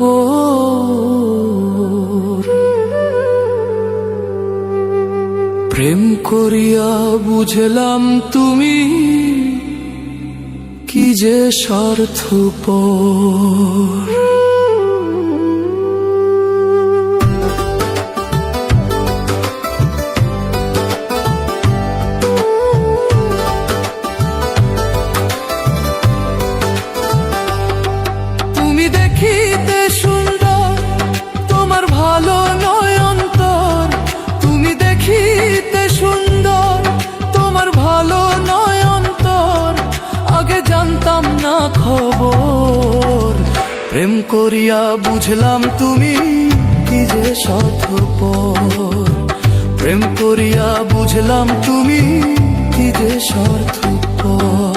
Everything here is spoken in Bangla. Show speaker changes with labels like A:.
A: খবর। প্রেম করিয়া বুঝলাম তুমি কি যে স্বার্থপর। তুমি দেখিতে সুন্দর, তোমার ভালো নয় অন্তর। তুমি দেখিতে সুন্দর, তোমার ভালো নয় অন্তর। আগে জানতাম না খবর। প্রেম করিয়া বুঝলাম তুমি কি যে স্বার্থপর। প্রেম করিয়া বুঝলাম তুমি কি যে স্বার্থপর।